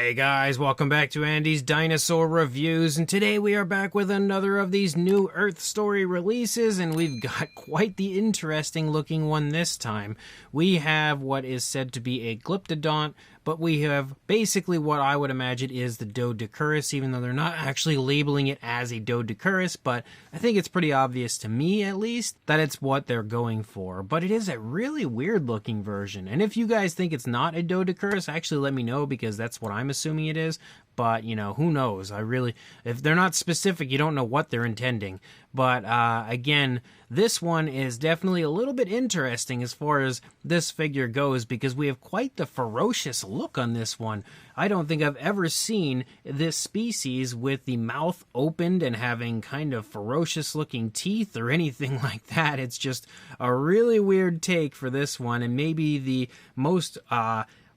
Hey guys, welcome back to Andy's Dinosaur Reviews, and today we are back with another of these new Earth Story releases, and we've got quite the interesting looking one this time. We have what is said to be a Glyptodont, but we have basically what I would imagine is the Doedicurus, even though they're not actually labeling it as a Doedicurus, but I think it's pretty obvious to me, at least, that it's what they're going for. But it is a really weird looking version, and if you guys think it's not a Doedicurus, actually let me know, because that's what I'm assuming it is. But, you know, who knows? If they're not specific, you don't know what they're intending. But, again, this one is definitely a little bit interesting as far as this figure goes, because we have quite the ferocious look on this one. I don't think I've ever seen this species with the mouth opened and having kind of ferocious looking teeth or anything like that. It's just a really weird take for this one, and maybe the most,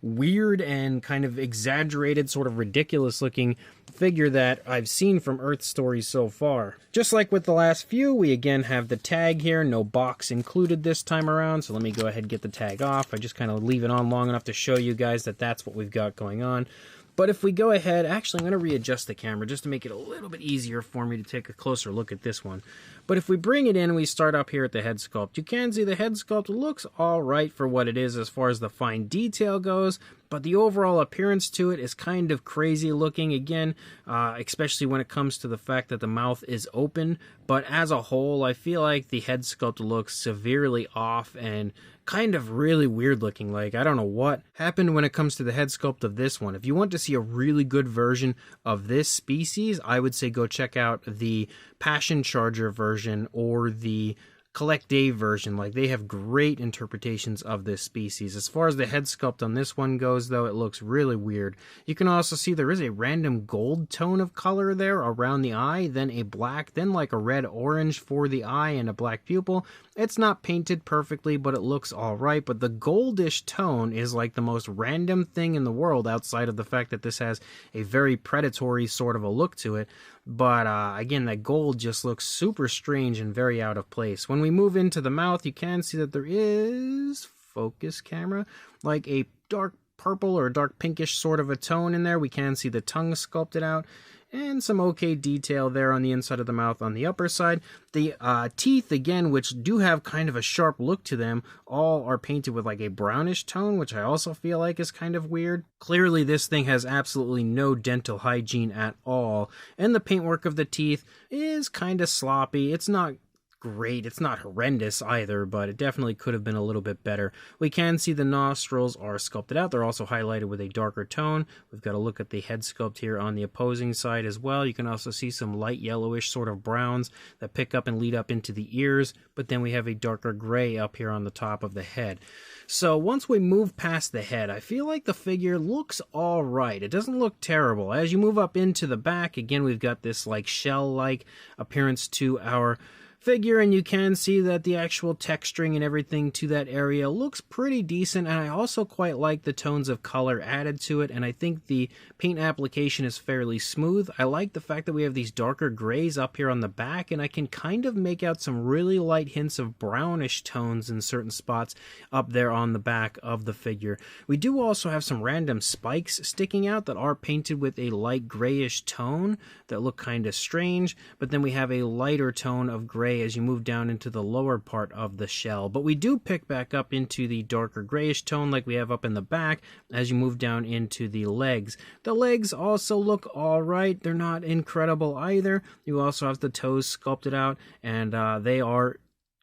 weird and kind of exaggerated, sort of ridiculous looking figure that I've seen from Earth Stories so far. Just like with the last few, we again have the tag here, no box included this time around, so let me go ahead and get the tag off. I just kind of leave it on long enough to show you guys that that's what we've got going on. But if we go ahead, actually I'm going to readjust the camera just to make it a little bit easier for me to take a closer look at this one. But if we bring it in and we start up here at the head sculpt, you can see the head sculpt looks alright for what it is as far as the fine detail goes, but the overall appearance to it is kind of crazy looking again, especially when it comes to the fact that the mouth is open. But as a whole, I feel like the head sculpt looks severely off and kind of really weird looking. Like, I don't know what happened when it comes to the head sculpt of this one. If you want to see a really good version of this species, I would say go check out the Passion Charger version or the Collect Dave version. Like, they have great interpretations of this species. As far as the head sculpt on this one goes, though, it looks really weird. You can also see there is a random gold tone of color there around the eye, then a black, then like a red-orange for the eye and a black pupil. It's not painted perfectly, but it looks alright, but the goldish tone is like the most random thing in the world outside of the fact that this has a very predatory sort of a look to it. But again, that gold just looks super strange and very out of place. When we move into the mouth, you can see that there is, focus camera, like a dark purple or dark pinkish sort of a tone in there. We can see the tongue sculpted out, and some okay detail there on the inside of the mouth on the upper side. The teeth, again, which do have kind of a sharp look to them, all are painted with like a brownish tone, which I also feel like is kind of weird. Clearly, this thing has absolutely no dental hygiene at all, and the paintwork of the teeth is kind of sloppy. It's not great. It's not horrendous either, but it definitely could have been a little bit better. We can see the nostrils are sculpted out. They're also highlighted with a darker tone. We've got to look at the head sculpt here on the opposing side as well. You can also see some light yellowish sort of browns that pick up and lead up into the ears, but then we have a darker gray up here on the top of the head. So once we move past the head, I feel like the figure looks all right. It doesn't look terrible. As you move up into the back, again, we've got this like shell-like appearance to our figure, and you can see that the actual texturing and everything to that area looks pretty decent, and I also quite like the tones of color added to it, and I think the paint application is fairly smooth. I like the fact that we have these darker grays up here on the back, and I can kind of make out some really light hints of brownish tones in certain spots up there on the back of the figure. We do also have some random spikes sticking out that are painted with a light grayish tone that look kind of strange, but then we have a lighter tone of gray as you move down into the lower part of the shell. But we do pick back up into the darker grayish tone like we have up in the back as you move down into the legs. The legs also look alright. They're not incredible either. You also have the toes sculpted out, and they are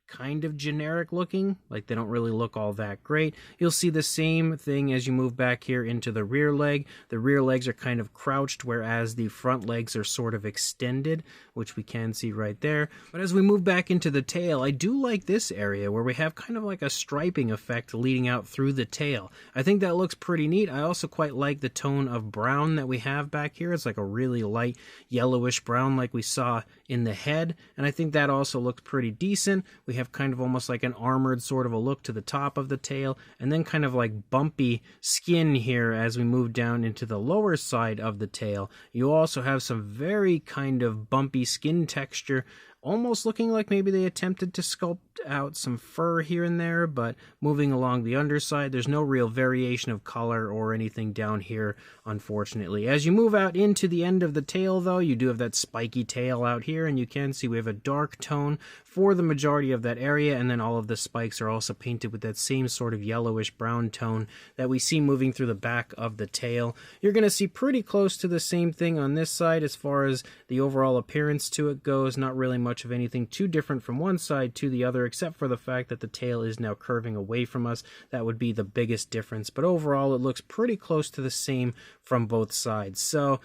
kind of generic looking, like they don't really look all that great. You'll see the same thing as you move back here into the rear leg. The rear legs are kind of crouched, whereas the front legs are sort of extended, which we can see right there. But as we move back into the tail, I do like this area where we have kind of like a striping effect leading out through the tail. I think that looks pretty neat. I also quite like the tone of brown that we have back here. It's like a really light yellowish brown like we saw in the head, and I think that also looks pretty decent. We have kind of almost like an armored sort of a look to the top of the tail, and then kind of like bumpy skin here as we move down into the lower side of the tail. You also have some very kind of bumpy skin texture almost looking like maybe they attempted to sculpt out some fur here and there, but moving along the underside, there's no real variation of color or anything down here, unfortunately. As you move out into the end of the tail, though, you do have that spiky tail out here, and you can see we have a dark tone for the majority of that area, and then all of the spikes are also painted with that same sort of yellowish brown tone that we see moving through the back of the tail. You're going to see pretty close to the same thing on this side as far as the overall appearance to it goes. Not really much of anything too different from one side to the other, except for the fact that the tail is now curving away from us. That would be the biggest difference, but overall it looks pretty close to the same from both sides. So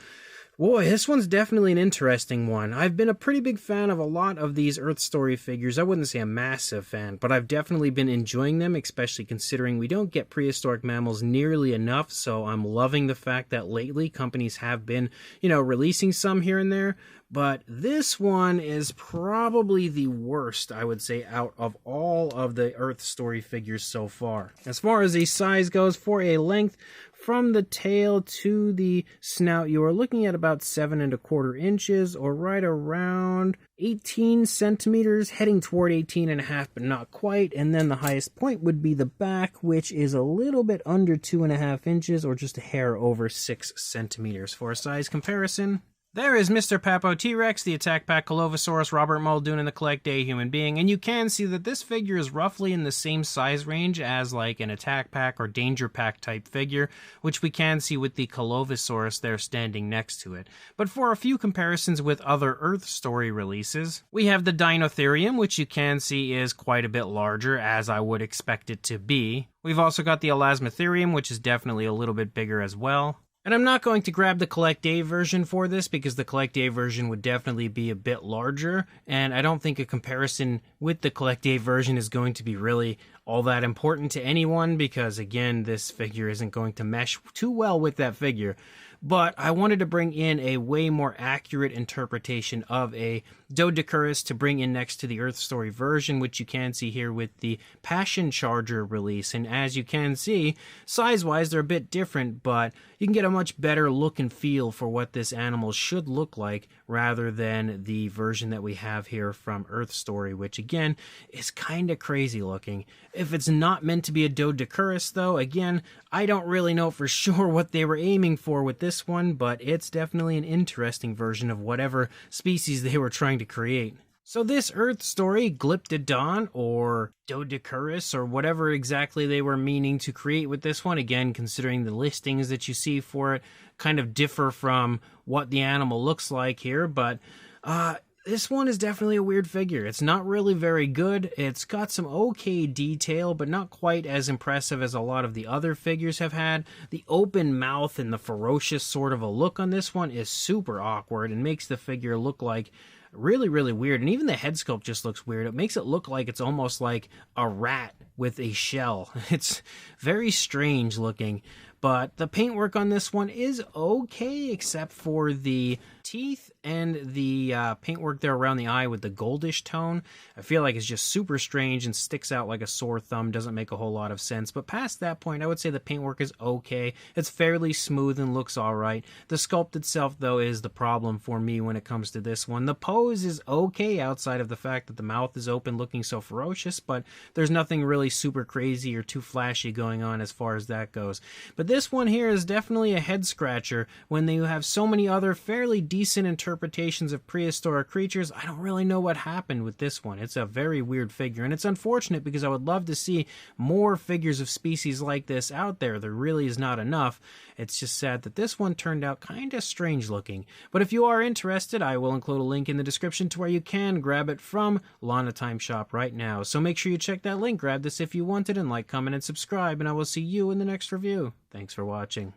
boy, this one's definitely an interesting one. I've been a pretty big fan of a lot of these Earth Story figures. I wouldn't say a massive fan, but I've definitely been enjoying them, especially considering we don't get prehistoric mammals nearly enough, so I'm loving the fact that lately companies have been, releasing some here and there. But this one is probably the worst, I would say, out of all of the Earth Story figures so far. As far as the size goes, for a length from the tail to the snout, you are looking at about 7¼ inches, or right around 18 centimeters, heading toward 18.5, but not quite. And then the highest point would be the back, which is a little bit under 2.5 inches, or just a hair over 6 centimeters. For a size comparison, there is Mr. Papo T-Rex, the Attack Pack Colovosaurus, Robert Muldoon, and the Collect Day Human Being, and you can see that this figure is roughly in the same size range as like an Attack Pack or Danger Pack type figure, which we can see with the Colovosaurus there standing next to it. But for a few comparisons with other Earth Story releases, we have the Dinotherium, which you can see is quite a bit larger, as I would expect it to be. We've also got the Elasmotherium, which is definitely a little bit bigger as well. And I'm not going to grab the Collect Day version for this, because the Collect Day version would definitely be a bit larger, and I don't think a comparison with the Collect Day version is going to be really all that important to anyone, because again, this figure isn't going to mesh too well with that figure. But I wanted to bring in a way more accurate interpretation of a Doedicurus to bring in next to the Earth Story version, which you can see here with the Passion Charger release. And as you can see, size-wise, they're a bit different, but you can get a much better look and feel for what this animal should look like, rather than the version that we have here from Earth Story, which again, is kind of crazy looking. If it's not meant to be a Doedicurus, though, again, I don't really know for sure what they were aiming for with this one, but it's definitely an interesting version of whatever species they were trying to create. So this Earth Story Glyptodon, or Doedicurus, or whatever exactly they were meaning to create with this one, again, considering the listings that you see for it kind of differ from what the animal looks like here, but this one is definitely a weird figure. It's not really very good. It's got some okay detail, but not quite as impressive as a lot of the other figures have had. The open mouth and the ferocious sort of a look on this one is super awkward and makes the figure look like really, really weird. And even the head sculpt just looks weird. It makes it look like it's almost like a rat with a shell. It's very strange looking. But the paintwork on this one is okay, except for the teeth and the paintwork there around the eye with the goldish tone. I feel like it's just super strange and sticks out like a sore thumb. Doesn't make a whole lot of sense. But past that point, I would say the paintwork is okay. It's fairly smooth and looks alright. The sculpt itself, though, is the problem for me when it comes to this one. The pose is okay outside of the fact that the mouth is open looking so ferocious, but there's nothing really super crazy or too flashy going on as far as that goes. But this one here is definitely a head scratcher when you have so many other fairly decent interpretations of prehistoric creatures. I don't really know what happened with this one. It's a very weird figure, and it's unfortunate because I would love to see more figures of species like this out there. There really is not enough. It's just sad that this one turned out kind of strange looking. But if you are interested, I will include a link in the description to where you can grab it from Lana Time Shop right now. So make sure you check that link, grab this if you want it, and like, comment, and subscribe, and I will see you in the next review. Thanks for watching.